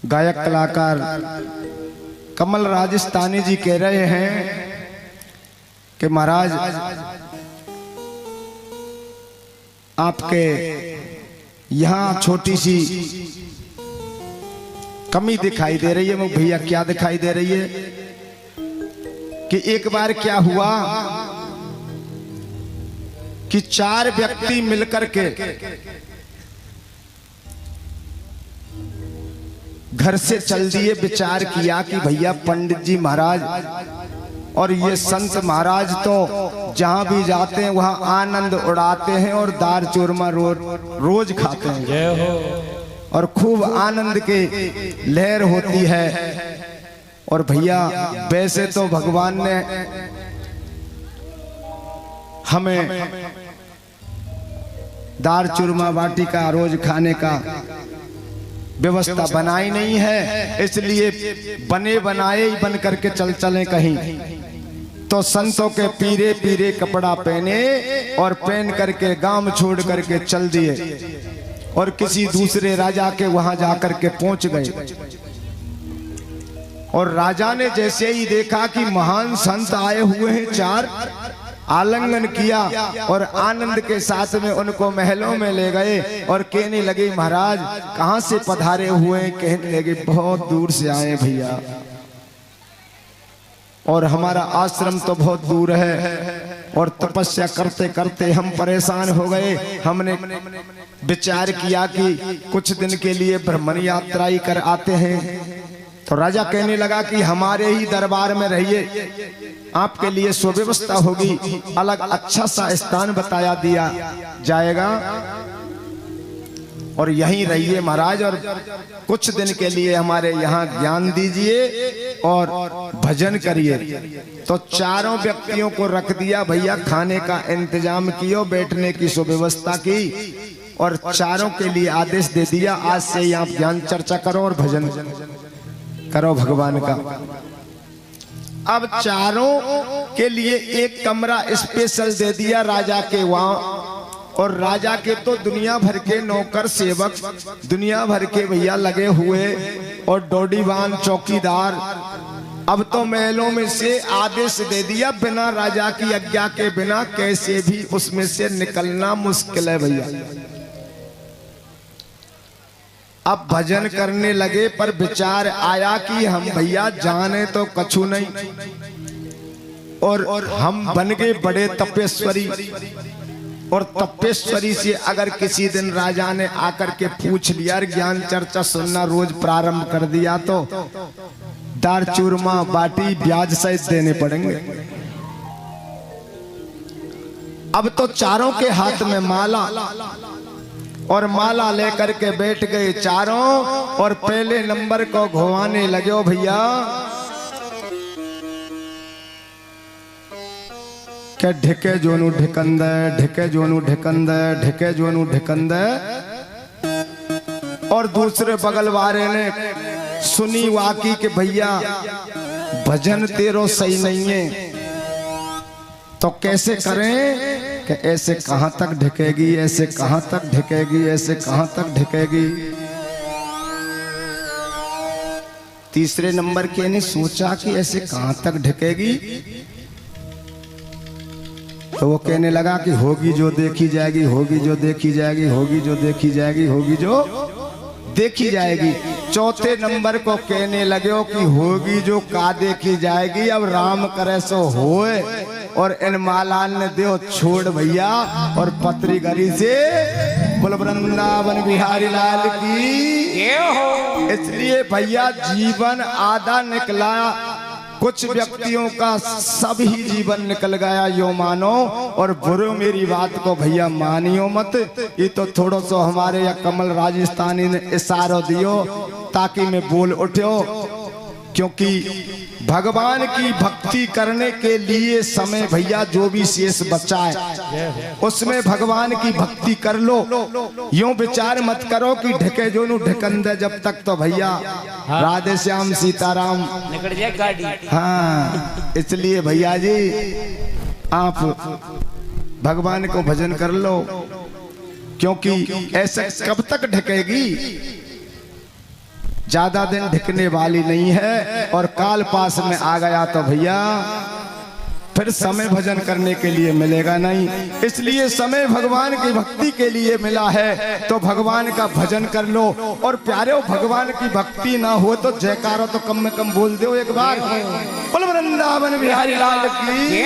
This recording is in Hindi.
गायक कलाकार कमल राजस्थानी जी कह रहे हैं कि महाराज आपके यहाँ छोटी सी कमी दिखाई दे रही है। मैं भैया क्या दिखाई दे रही है कि एक बार क्या हुआ कि 4 व्यक्ति मिलकर के घर से चल दिए। विचार किया कि भैया पंडित जी महाराज और ये संत महाराज तो जहां भी जाते हैं वहां आनंद उड़ाते हैं और दार चूरमा रोज खाते हैं। जय हो। और खूब आनंद के लहर होती है। और भैया वैसे तो भगवान ने हमें दार चूरमा बाटी का रोज खाने का व्यवस्था बनाई नहीं है, इसलिए बने बनाए ही बन करके चले कहीं। तो संतों के पीरे पीरे कपड़ा पहने और पहन करके गांव छोड़ करके चल दिए और किसी दूसरे राजा के वहां जाकर के पहुंच गए। और राजा ने जैसे ही देखा कि महान संत आए हुए हैं 4, आलिंगन किया और आनंद के साथ में उनको महलों में ले गए और कहने लगे महाराज कहां से पधारे हुए हैं? कहने लगे बहुत दूर से आए भैया और हमारा आश्रम तो बहुत दूर है और तपस्या करते करते हम परेशान हो गए। हमने विचार किया कि कुछ दिन के लिए भ्रमण यात्रा ही कर आते हैं। तो राजा कहने लगा कि हमारे ही दरबार में रहिए, आपके लिए सुव्यवस्था होगी, अलग अच्छा सा स्थान बताया दिया जाएगा और यहीं रहिए महाराज और कुछ दिन के लिए हमारे यहाँ ज्ञान दीजिए और भजन करिए। तो 4 व्यक्तियों को रख दिया भैया, खाने का इंतजाम किया, बैठने की सुव्यवस्था की और 4 के लिए आदेश दे दिया आज से ही आप ज्ञान चर्चा करो और भजन करो भगवान का। अब 4 के लिए एक कमरा स्पेशल दे दिया राजा के वहां। और राजा के तो दुनिया भर के नौकर सेवक दुनिया भर के भैया लगे हुए और डोडीवान चौकीदार। अब तो महलों में से आदेश दे दिया बिना राजा की आज्ञा के बिना कैसे भी उसमें से निकलना मुश्किल है भैया। अब भजन करने लगे पर विचार आया कि हम भैया जाने तो कछु नहीं और हम बन गए बड़े तपेश्वरी। और तपेश्वरी से अगर किसी दिन राजा ने आकर के पूछ लिया ज्ञान चर्चा सुनना रोज प्रारंभ कर दिया तो दार चूरमा बाटी ब्याज सहित देने पड़ेंगे। अब तो 4 के हाथ में माला और माला लेकर के बैठ गए 4 और पहले नंबर को घुमाने लगे। ओ भैया क्या ढिके जोनू ढिकंद ढिके जोनू ढिकंद ढिके जोनू ढिकंद। और दूसरे बगल वाले ने सुनी वाकी के भैया भजन तेरो सही नहीं है तो कैसे करें कि ऐसे कहां तक ढकेगी, ऐसे कहां तक ढकेगी, ऐसे कहां तक ढकेगी। तीसरे नंबर के ने सोचा कि ऐसे कहां तक ढकेगी तो वो कहने लगा कि होगी जो देखी जाएगी, होगी जो देखी जाएगी, होगी जो देखी जाएगी, होगी जो देखी जाएगी। चौथे नंबर को कहने लगे कि होगी जो का देखी जाएगी, अब राम करे सो होए। और इन मालान ने दो छोड़ भैया और पत्री गरी से बोल वृंदावन बिहारी लाल की। इसलिए भैया जीवन आधा निकला, कुछ व्यक्तियों का सभी जीवन निकल गया यो मानो। और बुरो मेरी बात को भैया मानियो मत, ये तो थोड़ा सा हमारे या कमल राजस्थानी ने इशारा दियो ताकि मैं बोल उठो। क्योंकि भगवान की भक्ति करने के लिए समय भैया जो भी शेष बचा है उसमें भगवान की भक्ति कर लो। यूं विचार मत करो कि ढके जोनू ढकंदे जब तक तो भैया राधे श्याम सीताराम निकल जाए गाड़ी। हाँ इसलिए भैया जी आप भगवान को भजन कर लो क्योंकि ऐसे कब तक ढकेगी। ज्यादा दिन ढिकने वाली नहीं है। और काल पास में आ गया तो भैया फिर समय भजन करने के लिए मिलेगा नहीं। इसलिए समय भगवान की भक्ति के लिए मिला है, तो भगवान का भजन कर लो। और प्यारे भगवान की भक्ति ना हो तो जयकारा तो कम में कम बोल दो एक बार। बोल वृंदावन बिहारी लाल की।